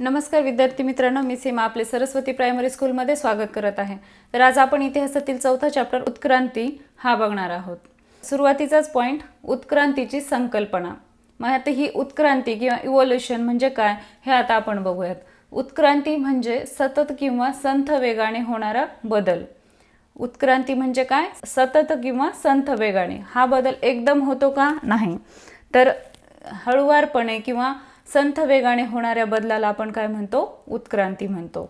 नमस्कार विद्यार्थी मित्रांनो, मी सीमा आपले सरस्वती प्रायमरी स्कूलमध्ये स्वागत करत आहे। तर आज आपण इतिहासातील चौथा चॅप्टर उत्क्रांती हा बघणार आहोत। सुरुवातीचाच पॉइंट उत्क्रांतीची संकल्पना। मग आता ही उत्क्रांती किंवा इव्होल्यूशन म्हणजे काय हे आता आपण बघूयात। उत्क्रांती म्हणजे सतत किंवा संथ वेगाने होणारा बदल। उत्क्रांती म्हणजे काय? सतत किंवा संथ वेगाने। हा बदल एकदम होतो का? नाही, तर हळूवारपणे किंवा संथ वेगाने होणाऱ्या बदलाला आपण काय म्हणतो? उत्क्रांती म्हणतो।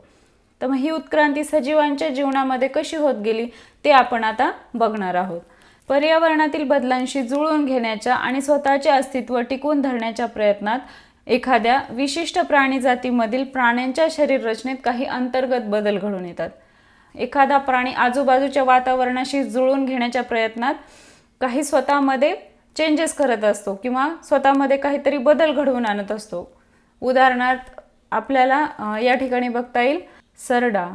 तर मग ही उत्क्रांती सजीवांच्या जीवनामध्ये कशी होत गेली ते आपण आता बघणार आहोत। पर्यावरणातील बदलांशी जुळवून घेण्याच्या आणि स्वतःचे अस्तित्व टिकवून धरण्याच्या प्रयत्नात एखाद्या विशिष्ट प्राणी जातीमधील प्राण्यांच्या शरीर रचनेत काही अंतर्गत बदल घडून येतात। एखादा प्राणी आजूबाजूच्या वातावरणाशी जुळवून घेण्याच्या प्रयत्नात काही स्वतःमध्ये चेंजेस करत असतो किंवा स्वतःमध्ये काहीतरी बदल घडवून आणत असतो। उदाहरणार्थ आपल्याला या ठिकाणी बघता येईल सरडा,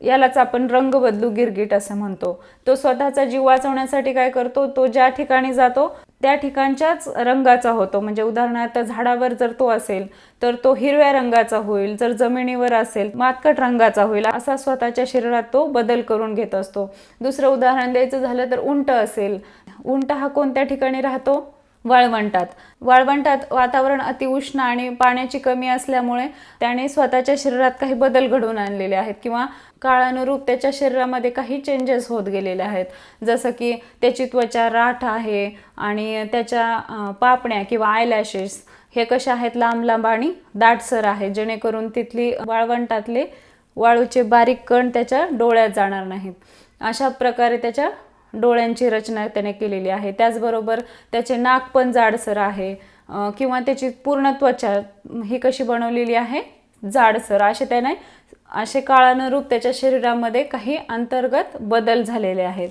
यालाच आपण रंग बदलू गिरगिट असं म्हणतो। तो स्वतःचा जीव वाचवण्यासाठी काय करतो? तो ज्या ठिकाणी जातो त्या ठिकाणच्याच रंगाचा होतो। म्हणजे उदाहरणार्थ झाडावर जर तो असेल तर तो हिरव्या रंगाचा होईल, जर जमिनीवर असेल मातकट रंगाचा होईल, असा स्वतःच्या शरीरात तो बदल करून घेत असतो। दुसरं उदाहरण द्यायचं झालं तर उंट असेल। उंट हा कोणत्या ठिकाणी राहतो? वाळवंटात। वाळवंटात वातावरण अतिउष्ण आणि पाण्याची कमी असल्यामुळे त्याने स्वतःच्या शरीरात काही बदल घडवून आणलेले आहेत किंवा काळानुरूप त्याच्या शरीरामध्ये काही चेंजेस होत गेलेले आहेत। जसं की त्याची त्वचा राठ आहे आणि त्याच्या पापण्या किंवा आयलॅशेस हे कशा आहेत? लांब लांब आणि दाटसर आहे, जेणेकरून तिथली वाळवंटातले वाळूचे बारीक कण त्याच्या डोळ्यात जाणार नाहीत। अशा प्रकारे त्याच्या डोळ्यांची रचना त्याने केलेली आहे। त्याचबरोबर त्याचे नाक पण जाडसर आहे किंवा त्याची पूर्ण त्वचा ही कशी बनवलेली आहे? जाडसर। असे काळानुरूप त्याच्या शरीरामध्ये काही अंतर्गत बदल झालेले आहेत।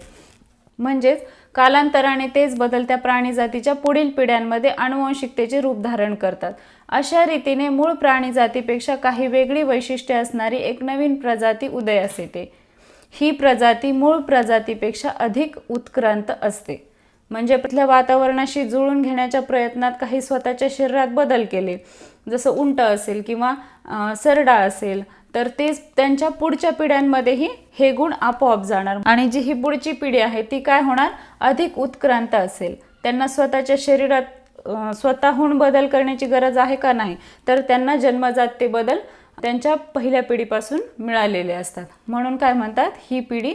म्हणजेच कालांतराने तेच बदल त्या प्राणी जातीच्या पुढील पिढ्यांमध्ये आनुवंशिकतेचे रूप धारण करतात। अशा रीतीने मूळ प्राणी जातीपेक्षा काही वेगळी वैशिष्ट्ये असणारी एक नवीन प्रजाती उदयास येते। ही प्रजाती मूळ प्रजातीपेक्षा अधिक उत्क्रांत असते। म्हणजे तिथल्या वातावरणाशी जुळून घेण्याच्या प्रयत्नात काही स्वतःच्या शरीरात बदल केले, जसं उंट असेल किंवा सरडा असेल, तर ते त्यांच्या पुढच्या पिढ्यांमध्येही हे गुण आपोआप जाणार आणि जी ही पुढची पिढी आहे ती काय होणार? अधिक उत्क्रांत असेल। त्यांना स्वतःच्या शरीरात स्वतःहून बदल करण्याची गरज आहे का? नाही, तर त्यांना जन्मजात ते बदल त्यांच्या पहिल्या पिढीपासून मिळालेले असतात। म्हणून काय म्हणतात? ही पिढी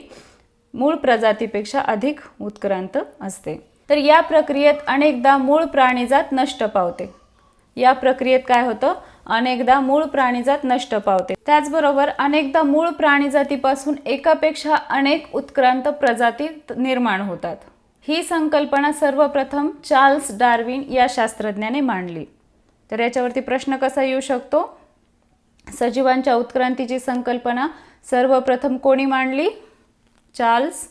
मूळ प्रजातीपेक्षा अधिक उत्क्रांत असते। तर या प्रक्रियेत अनेकदा मूळ प्राणीजात नष्ट पावते। या प्रक्रियेत काय होतं? अनेकदा मूळ प्राणीजात नष्ट पावते। त्याचबरोबर अनेकदा मूळ प्राणीजातीपासून एकापेक्षा अनेक उत्क्रांत प्रजाती निर्माण होतात। ही संकल्पना सर्वप्रथम चार्ल्स डार्विन या शास्त्रज्ञाने मांडली। तर याच्यावरती प्रश्न कसा येऊ शकतो? सजीवांच्या उत्क्रांतीची संकल्पना सर्वप्रथम कोणी मांडली? चार्ल्स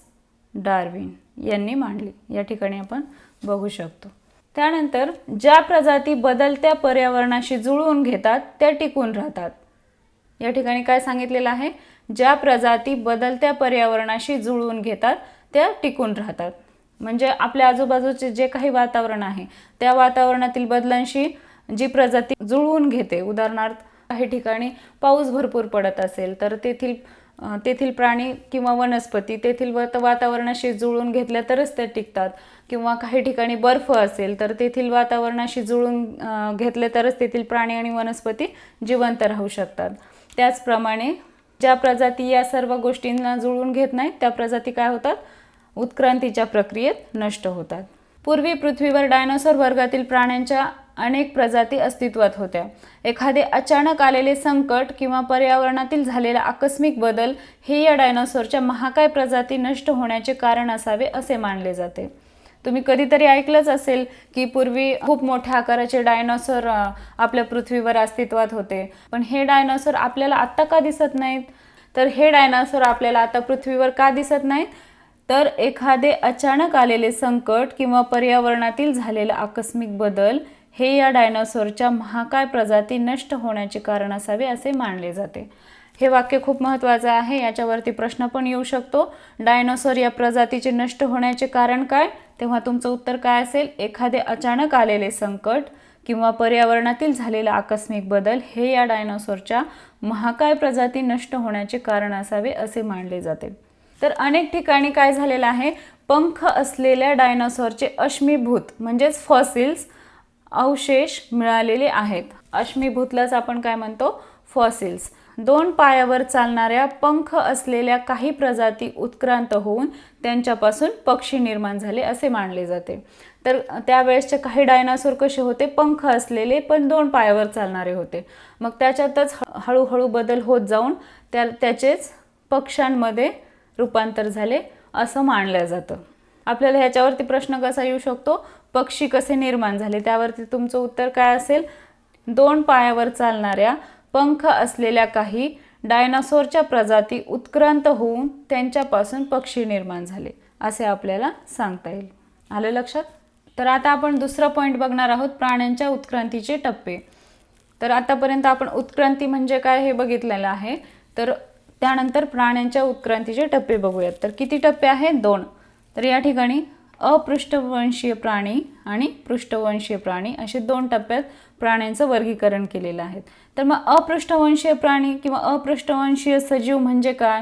डार्विन यांनी मांडली। या ठिकाणी आपण बघू शकतो। त्यानंतर ज्या प्रजाती बदलत्या पर्यावरणाशी जुळवून घेतात त्या टिकून राहतात। या ठिकाणी काय सांगितलेलं आहे? ज्या प्रजाती बदलत्या पर्यावरणाशी जुळवून घेतात त्या टिकून राहतात। म्हणजे आपल्या आजूबाजूचे जे काही वातावरण आहे त्या वातावरणातील बदलांशी जी प्रजाती जुळवून घेते, उदाहरणार्थ काही ठिकाणी पाऊस भरपूर पडत असेल तर तेथील प्राणी किंवा वनस्पती तेथील वातावरणाशी जुळवून घेतल्या तरच ते टिकतात। किंवा काही ठिकाणी बर्फ असेल तर तेथील वातावरणाशी जुळवून घेतले तरच तेथील प्राणी आणि वनस्पती जिवंत राहू शकतात। त्याचप्रमाणे ज्या प्रजाती या सर्व गोष्टींना जुळवून घेत नाहीत त्या प्रजाती काय होतात? उत्क्रांतीच्या प्रक्रियेत नष्ट होतात। पूर्वी पृथ्वीवर डायनोसॉर वर्गातील प्राण्यांच्या अनेक प्रजाती अस्तित्वात होत्या। एखादे अचानक आलेले संकट किंवा पर्यावरणातील झालेला आकस्मिक बदल हे या डायनोसॉरच्या महाकाय प्रजाती नष्ट होण्याचे कारण असावे असे मानले जाते। तुम्ही कधीतरी ऐकलंच असेल की पूर्वी खूप मोठ्या आकाराचे डायनोसॉर आपल्या पृथ्वीवर अस्तित्वात होते, पण हे डायनोसॉर आपल्याला आत्ता का दिसत नाहीत? तर हे डायनोसॉर आपल्याला आता पृथ्वीवर का दिसत नाहीत? तर एखादे अचानक आलेले संकट किंवा पर्यावरणातील झालेला आकस्मिक बदल हे या डायनोसॉरच्या महाकाय प्रजाती नष्ट होण्याचे कारण असावे असे मानले जाते। हे वाक्य खूप महत्त्वाचे आहे। याच्यावरती प्रश्न पण येऊ शकतो। डायनोसॉर या प्रजातीचे नष्ट होण्याचे कारण काय? तेव्हा तुमचं उत्तर काय असेल? एखादे अचानक आलेले संकट किंवा पर्यावरणातील झालेला आकस्मिक बदल हे या डायनासोरच्या महाकाय प्रजाती नष्ट होण्याचे कारण असावे असे मानले जाते. तर अनेक ठिकाणी काय झालेलं आहे, पंख असलेल्या डायनासोरचे अश्मीभूत म्हणजेच फॉसिल्स अवशेष मिळालेले आहेत. अश्मीभूतलाच आपण काय म्हणतो, फॉसिल्स. 2 पायावर चालणाऱ्या पंख असलेल्या काही प्रजाती उत्क्रांत होऊन त्यांच्यापासून पक्षी निर्माण झाले असे मानले जाते. तर त्यावेळेसचे काही डायनासोर कसे होते, पंख असलेले पण 2 पायावर चालणारे होते. मग त्याच्यातच हळूहळू बदल होत जाऊन त्याचेच पक्ष्यांमध्ये रूपांतर झाले असं मानलं जातं. आपल्याला ह्याच्यावरती प्रश्न कसा येऊ शकतो, पक्षी कसे निर्माण झाले, त्यावरती तुमचं उत्तर काय असेल, 2 पायावर चालणाऱ्या पंख असलेल्या काही डायनासोरच्या प्रजाती उत्क्रांत होऊन त्यांच्यापासून पक्षी निर्माण झाले असे आपल्याला सांगता येईल. आलं लक्षात? तर आता आपण दुसरा पॉईंट बघणार आहोत, प्राण्यांच्या उत्क्रांतीचे टप्पे. तर आतापर्यंत आपण उत्क्रांती म्हणजे काय हे बघितलेलं आहे. तर त्यानंतर प्राण्यांच्या उत्क्रांतीचे टप्पे बघूयात. तर किती टप्पे आहेत, 2. तर या ठिकाणी अपृष्ठवंशीय प्राणी आणि पृष्ठवंशीय प्राणी असे 2 टप्प्यात प्राण्यांचं वर्गीकरण केलेलं आहे. तर मग अपृष्ठवंशीय प्राणी किंवा अपृष्ठवंशीय सजीव म्हणजे काय,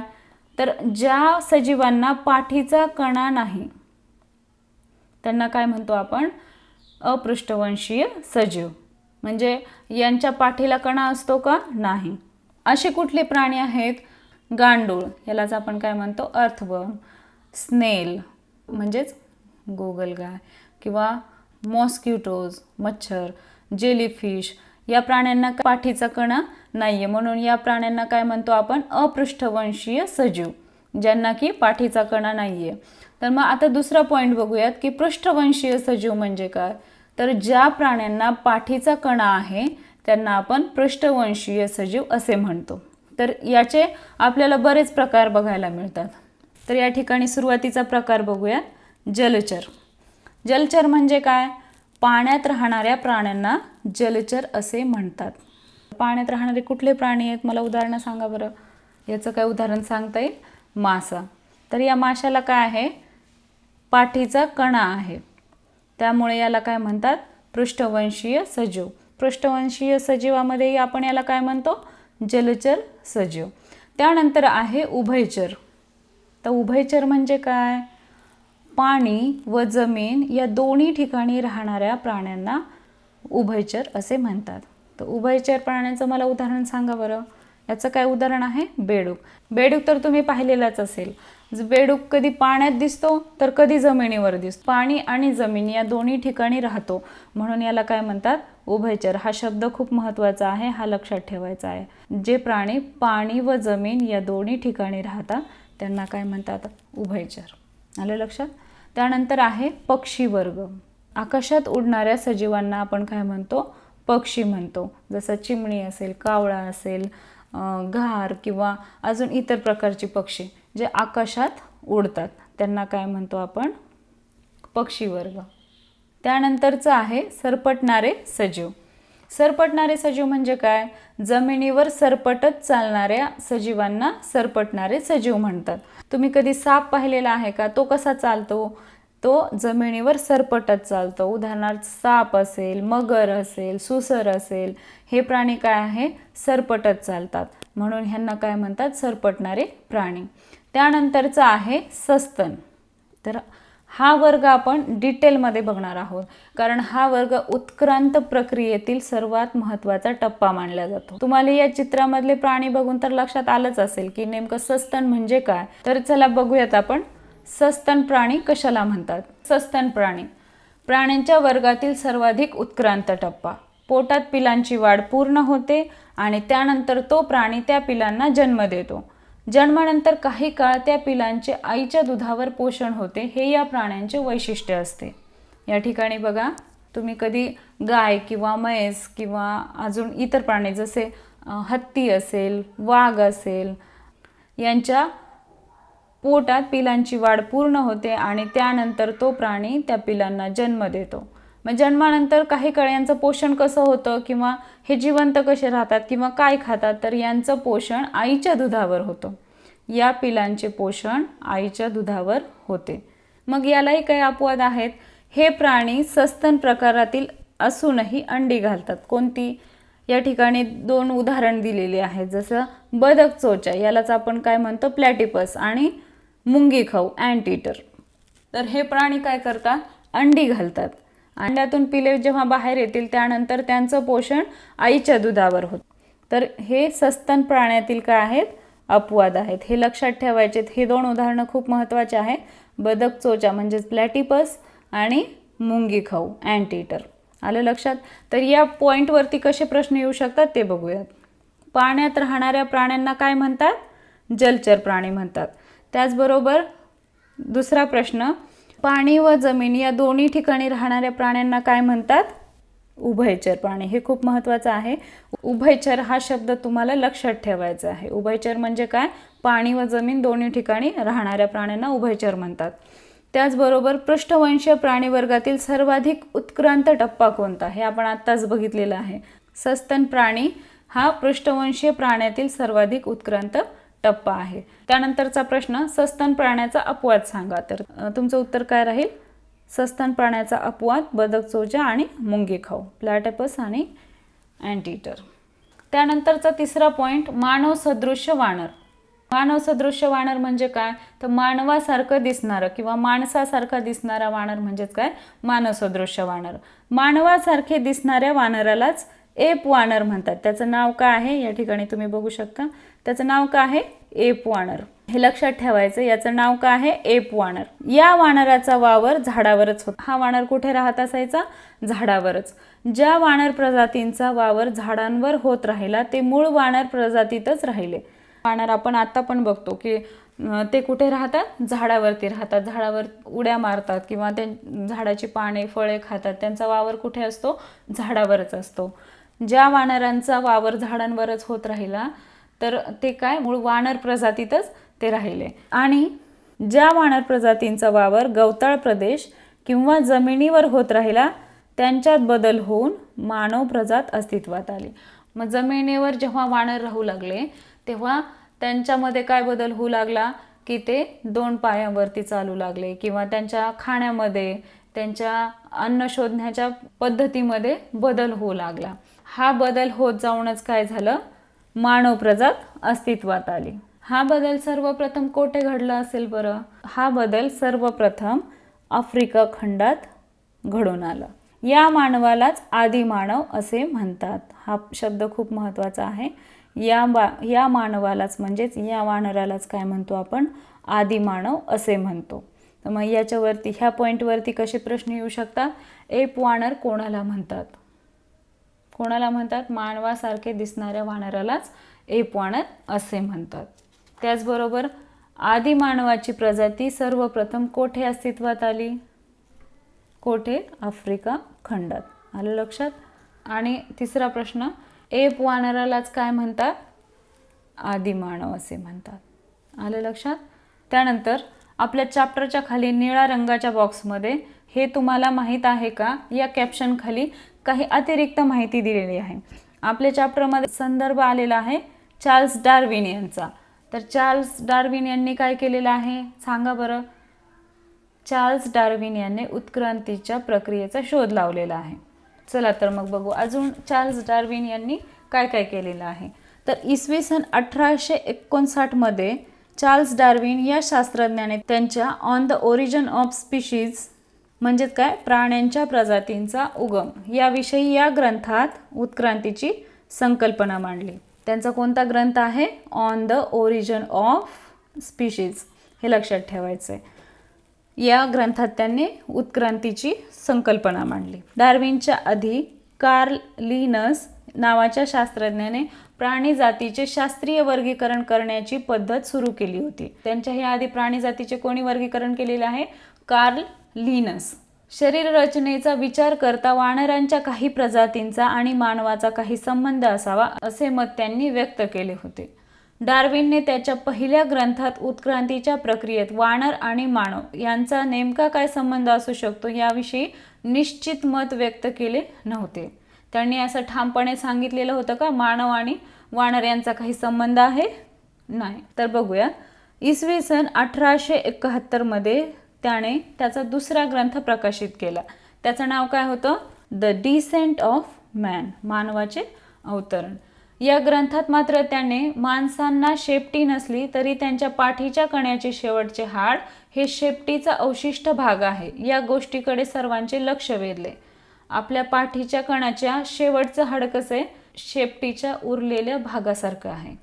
तर ज्या सजीवांना पाठीचा कणा नाही त्यांना काय म्हणतो आपण, अपृष्ठवंशीय सजीव. म्हणजे यांच्या पाठीला कणा असतो का, नाही. असे कुठले प्राणी आहेत, गांडूळ, यालाच आपण काय म्हणतो, अर्थवर्म, स्नेल म्हणजेच गोगलगाय, किंवा मॉस्किटोज मच्छर, जेलीफिश, या प्राण्यांना पाठीचा कणा नाहीये म्हणून या प्राण्यांना काय म्हणतो आपण, अपृष्ठवंशीय सजीव, ज्यांना की पाठीचा कणा नाहीये. तर मग आता दुसरा पॉईंट बघूयात की पृष्ठवंशीय सजीव म्हणजे काय, तर ज्या प्राण्यांना पाठीचा कणा आहे त्यांना आपण पृष्ठवंशीय सजीव असे म्हणतो. तर याचे आपल्याला बरेच प्रकार बघायला मिळतात. तर या ठिकाणी सुरुवातीचा प्रकार बघूया, जलचर. जलचर म्हणजे काय, पाण्यात राहणाऱ्या प्राण्यांना जलचर असे म्हणतात. पाण्यात राहणारे कुठले प्राणी आहेत, मला उदाहरणं सांगा बरं. याचं काय उदाहरण सांगता येईल, मासा. तर या माशाला काय आहे, पाठीचा कणा आहे, त्यामुळे याला काय म्हणतात, पृष्ठवंशीय सजीव. पृष्ठवंशीय सजीवामध्ये आपण याला काय म्हणतो, जलचर सजीव. त्यानंतर आहे उभयचर. तर उभयचर म्हणजे काय, पाणी व जमीन या दोन्ही ठिकाणी राहणाऱ्या प्राण्यांना उभयचर असे म्हणतात. तर उभयचर प्राण्यांचं मला उदाहरण सांगा बरं. याचं काय उदाहरण आहे, बेडूक. बेडूक तर तुम्ही पाहिलेलाच असेल. बेडूक कधी पाण्यात दिसतो तर कधी जमिनीवर दिसतो. पाणी आणि जमीन या दोन्ही ठिकाणी राहतो म्हणून याला काय म्हणतात, उभयचर. हा शब्द खूप महत्त्वाचा आहे, हा लक्षात ठेवायचा आहे. जे प्राणी पाणी व जमीन या दोन्ही ठिकाणी राहतात त्यांना काय म्हणतात, उभयचर. आलं लक्षात? त्यानंतर आहे पक्षी वर्ग. आकाशात उडणाऱ्या सजीवांना आपण काय म्हणतो, पक्षी म्हणतो. जसं चिमणी असेल, कावळा असेल, घार किंवा अजून इतर प्रकारची पक्षी जे आकाशात उडतात त्यांना काय म्हणतो आपण, पक्षी वर्ग. त्यानंतरचं आहे सरपटणारे सजीव. सरपटणारे सजीव म्हणजे काय, जमिनीवर सरपटत चालणाऱ्या सजीवांना सरपटणारे सजीव म्हणतात. तुम्ही कधी साप पाहिलेला आहे का, तो कसा चालतो, तो जमिनीवर सरपटत चालतो. उदाहरणार्थ साप असेल, मगर असेल, सुसर असेल, हे प्राणी काय आहे, सरपटत चालतात म्हणून ह्यांना काय म्हणतात, सरपटणारे प्राणी. त्यानंतरचं आहे सस्तन. तर हा वर्ग आपण डिटेलमध्ये बघणार आहोत कारण हा वर्ग उत्क्रांत प्रक्रियेतील सर्वात महत्त्वाचा टप्पा मानला जातो. तुम्हाला या चित्रामधले प्राणी बघून तर लक्षात आलंच असेल की नेमकं सस्तन म्हणजे काय. तर चला बघूयात आपण सस्तन प्राणी कशाला म्हणतात. सस्तन प्राणी प्राण्यांच्या वर्गातील सर्वाधिक उत्क्रांत टप्पा. पोटात पिलांची वाढ पूर्ण होते आणि त्यानंतर तो प्राणी त्या पिलांना जन्म देतो. जन्मानंतर काही काळ त्या पिलांचे आईच्या दुधावर पोषण होते, हे या प्राण्यांचे वैशिष्ट्य असते. या ठिकाणी बघा, तुम्ही कधी गाय किंवा म्हैस किंवा अजून इतर प्राणी जसे हत्ती असेल, वाघ असेल, यांच्या पोटात पिलांची वाढ पूर्ण होते आणि त्यानंतर तो प्राणी त्या पिलांना जन्म देतो. मग जन्मानंतर काही काळ यांचं पोषण कसं होतं किंवा हे जिवंत कसे राहतात किंवा काय खातात, तर यांचं पोषण आईच्या दुधावर होतं. या पिलांचे पोषण आईच्या दुधावर होते. मग यालाही काही अपवाद आहेत. हे प्राणी सस्तन प्रकारातील असूनही अंडी घालतात. कोणती? या ठिकाणी 2 उदाहरण दिलेली आहेत, जसं बदक चोचा, यालाच आपण काय म्हणतो? प्लॅटिपस, आणि मुंगीखाऊ अँटीटर. तर हे प्राणी काय करतात? अंडी घालतात. अंड्यातून पिले जेव्हा बाहेर येतील त्यानंतर त्यांचं पोषण आईच्या दुधावर होतं. तर हे सस्तन प्राण्यातील काय आहेत? अपवाद आहेत. हे लक्षात ठेवायचे. हे 2 उदाहरणं खूप महत्त्वाचे आहेत. बदक चोचा म्हणजेच प्लॅटिपस आणि मुंगीखाऊ अँटीटर. आलं लक्षात? तर या पॉईंटवरती कसे प्रश्न येऊ शकतात ते बघूयात. पाण्यात राहणाऱ्या प्राण्यांना काय म्हणतात? जलचर प्राणी म्हणतात. त्याचबरोबर दुसरा प्रश्न, पाणी व जमीन या दोन्ही ठिकाणी राहणाऱ्या प्राण्यांना काय म्हणतात? उभयचर प्राणी. हे खूप महत्त्वाचं आहे. उभयचर हा शब्द तुम्हाला लक्षात ठेवायचा आहे. उभयचर म्हणजे काय? पाणी व जमीन दोन्ही ठिकाणी राहणाऱ्या प्राण्यांना उभयचर म्हणतात. त्याचबरोबर पृष्ठवंशीय प्राणी वर्गातील सर्वाधिक उत्क्रांत टप्पा कोणता? हे आपण आत्ताच बघितलेलं आहे. सस्तन प्राणी हा पृष्ठवंशीय प्राण्यातील सर्वाधिक उत्क्रांत टप्पा आहे. त्यानंतरचा प्रश्न, सस्तन प्राण्याचा अपवाद सांगा. तर तुमचं उत्तर काय राहील? सस्तन प्राण्याचा अपवाद बदक चोचा आणि मुंगीखाऊ, प्लॅटिपस आणि अँटीटर. त्यानंतरचा तिसरा पॉईंट, मानव सदृश्य वानर. मानव सदृश्य वानर म्हणजे काय? तर मानवासारखं दिसणारं किंवा माणसासारखा दिसणारा वानर म्हणजेच काय? मानव सदृश्य वानर. मानवासारखे दिसणाऱ्या वानरालाच एप वानर म्हणतात. त्याचं नाव काय आहे? या ठिकाणी तुम्ही बघू शकता. त्याचं नाव काय आहे? एप वानर. हे लक्षात ठेवायचं. याचं नाव काय आहे? एप वानर. या वानराचा वावर झाडावरच होता. हा वानर कुठे राहत असायचा? झाडावरच. ज्या वानर प्रजातींचा वावर झाडांवर होत राहिला ते मूळ वानर प्रजातीतच राहिले. वानर आपण आता पण बघतो की ते कुठे राहतात? झाडावरती राहतात. झाडावर उड्या मारतात किंवा त्या झाडाची पाने फळे खातात. त्यांचा वावर कुठे असतो? झाडावरच असतो. ज्या वानरांचा वावर झाडांवरच होत राहिला तर ते काय? मूळ वानर प्रजातीतच ते राहिले. आणि ज्या वानर प्रजातींचा वावर गवताळ प्रदेश किंवा जमिनीवर होत राहिला त्यांच्यात बदल होऊन मानव प्रजात अस्तित्वात आली. मग जमिनीवर जेव्हा वानर राहू लागले तेव्हा त्यांच्यामध्ये काय बदल होऊ लागला? की ते 2 पायांवरती चालू लागले किंवा त्यांच्या खाण्यामध्ये, त्यांच्या अन्न शोधण्याच्या पद्धतीमध्ये बदल होऊ लागला. हा बदल होत जाऊनच काय झालं? मानव प्रजात अस्तित्वात आली. हा बदल सर्वप्रथम कोठे घडला असेल बरं? हा बदल सर्वप्रथम आफ्रिका खंडात घडून आला. या मानवालाच आदिमानव असे म्हणतात. हा शब्द खूप महत्त्वाचा आहे. या मानवालाच म्हणजेच या वानरालाच काय म्हणतो आपण? आदिमानव असे म्हणतो. तर मग याच्यावरती ह्या पॉईंटवरती कसे प्रश्न येऊ शकतात? एप वानर कोणाला म्हणतात? कोणाला म्हणतात? मानवासारखे दिसणाऱ्या वानरालाच एप वानर असे म्हणतात. त्याचबरोबर आदिमानवाची प्रजाती सर्वप्रथम कोठे अस्तित्वात आली? कोठे? आफ्रिका खंडात. आलं लक्षात? आणि तिसरा प्रश्न, एप वानरालाच काय म्हणतात? आदिमानव असे म्हणतात. आलं लक्षात? त्यानंतर आपल्या चॅप्टरच्या खाली निळ्या रंगाच्या बॉक्समध्ये हे तुम्हाला माहीत आहे का या कॅप्शन खाली काही अतिरिक्त माहिती दिलेली आहे. आपल्या चॅप्टरमध्ये संदर्भ आलेला आहे चार्ल्स डार्विन यांचा. तर चार्ल्स डार्विन यांनी काय केलेलं आहे सांगा बरं? चार्ल्स डार्विन यांनी उत्क्रांतीच्या प्रक्रियेचा शोध लावलेला आहे. चला तर मग बघू अजून चार्ल्स डार्विन यांनी काय काय केलेलं आहे. तर इसवी सन 1859 मध्ये चार्ल्स डार्विन या शास्त्रज्ञाने त्यांच्या on the origin of species म्हणजेच काय? प्राण्यांच्या प्रजातींचा उगम याविषयी या ग्रंथात उत्क्रांतीची संकल्पना मांडली. त्यांचा कोणता ग्रंथ आहे? On the origin of species. हे लक्षात ठेवायचं आहे. या ग्रंथात त्यांनी उत्क्रांतीची संकल्पना मांडली. डार्विनच्या आधी कार्ल लिनस नावाच्या शास्त्रज्ञाने प्राणी जातीचे शास्त्रीय वर्गीकरण करण्याची पद्धत सुरू केली होती. त्यांच्याही आधी प्राणी जातीचे कोणी वर्गीकरण केलेले आहे? Carl Linnaeus. शरीर रचनेचा विचार करता वानरांच्या काही प्रजातींचा आणि मानवाचा काही संबंध असावा असे मत त्यांनी व्यक्त केले होते. डार्विनने त्याच्या पहिल्या ग्रंथात उत्क्रांतीच्या प्रक्रियेत वानर आणि मानव यांचा नेमका काय संबंध असू शकतो याविषयी निश्चित मत व्यक्त केले नव्हते. त्यांनी असं ठामपणे सांगितलेलं होतं का मानव आणि वानर यांचा काही संबंध आहे? नाही. तर बघूया. इसवी सन 1871 मध्ये त्याने त्याचा दुसरा ग्रंथ प्रकाशित केला. त्याचं नाव काय होतं? द डिसेंट ऑफ मॅन, मानवाचे अवतरण. या ग्रंथात मात्र त्याने माणसांना शेपटी नसली तरी त्यांच्या पाठीच्या कण्याचे शेवटचे हाड हे शेपटीचा अवशिष्ट भाग आहे या गोष्टीकडे सर्वांचे लक्ष वेधले. आपल्या पाठीच्या कणाच्या शेवटचं हाड कसं आहे, शेपटीच्या उरलेल्या भागासारखं आहे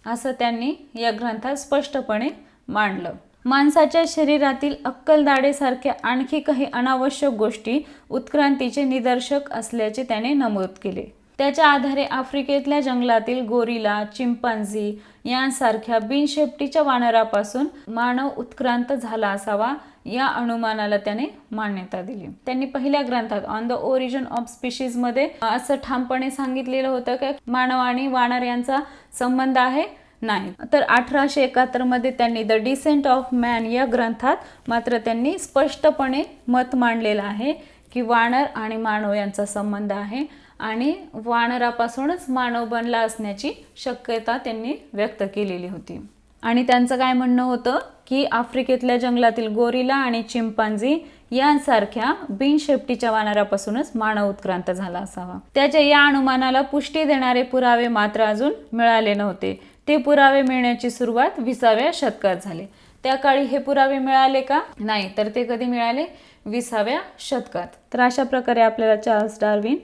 असं त्यांनी या ग्रंथात स्पष्टपणे मांडलं. माणसाच्या शरीरातील अक्कलदाढेसारख्या आणखी काही अनावश्यक गोष्टी उत्क्रांतीचे निदर्शक असल्याचे त्याने नमूद केले. त्याच्या आधारे आफ्रिकेतल्या जंगलातील गोरिला, चिंपांझी यांसारख्या बिनशेपटीच्या वानरापासून मानव उत्क्रांत झाला असावा या अनुमानाला त्याने मान्यता दिली. त्यांनी पहिल्या ग्रंथात on the origin of species मध्ये असं ठामपणे सांगितलेलं होतं की मानव आणि वानर यांचा संबंध आहे नाही. तर 1871 मध्ये त्यांनी द डिसेंट ऑफ मॅन या ग्रंथात मात्र त्यांनी स्पष्टपणे मत मांडलेलं आहे की वानर आणि मानव यांचा संबंध आहे आणि वानरापासूनच मानव बनला असण्याची शक्यता त्यांनी व्यक्त केलेली होती. आणि त्यांचं काय म्हणणं होतं की आफ्रिकेतल्या जंगलातील गोरिला आणि चिंपांझी यांसारख्या बिनशेपटीच्या वानरापासूनच मानव उत्क्रांत झाला असावा. त्याच्या या अनुमानाला पुष्टी देणारे पुरावे मात्र अजून मिळाले नव्हते. ते पुरावे मिळण्याची सुरुवात 20व्या शतकात झाली. त्या काळी हे पुरावे मिळाले का? नाही. तर ते कधी मिळाले? 20व्या शतकात. तर अशा प्रकारे आपल्याला चार्ल्स डार्विन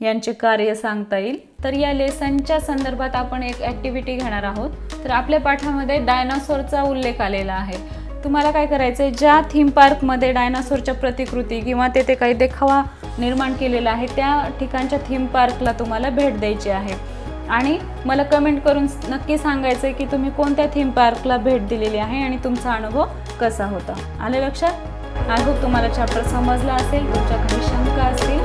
यांचे कार्य सांगता येईल. तर या लेसनच्या संदर्भात आपण एक ॲक्टिव्हिटी घेणार आहोत. तर आपल्या पाठामध्ये डायनासोरचा उल्लेख आलेला आहे. तुम्हाला काय करायचं आहे, ज्या थीम पार्कमध्ये डायनासोरच्या प्रतिकृती किंवा तेथे काही देखावा निर्माण केलेला आहे त्या ठिकाणच्या थीम पार्कला तुम्हाला भेट द्यायची आहे आणि मला कमेंट करून नक्की सांगायचं आहे की तुम्ही कोणत्या थीम पार्कला भेट दिलेली आहे आणि तुमचा अनुभव कसा होता. आले लक्षात? आय होप तुम्हाला चॅप्टर समजला असेल. तुमच्या काही शंका असतील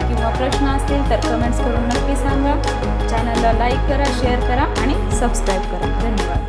किंवा प्रश्न असतील तर कमेंट्स करून नक्की सांगा. चॅनलला लाईक करा, शेअर करा आणि सबस्क्राईब करा. धन्यवाद.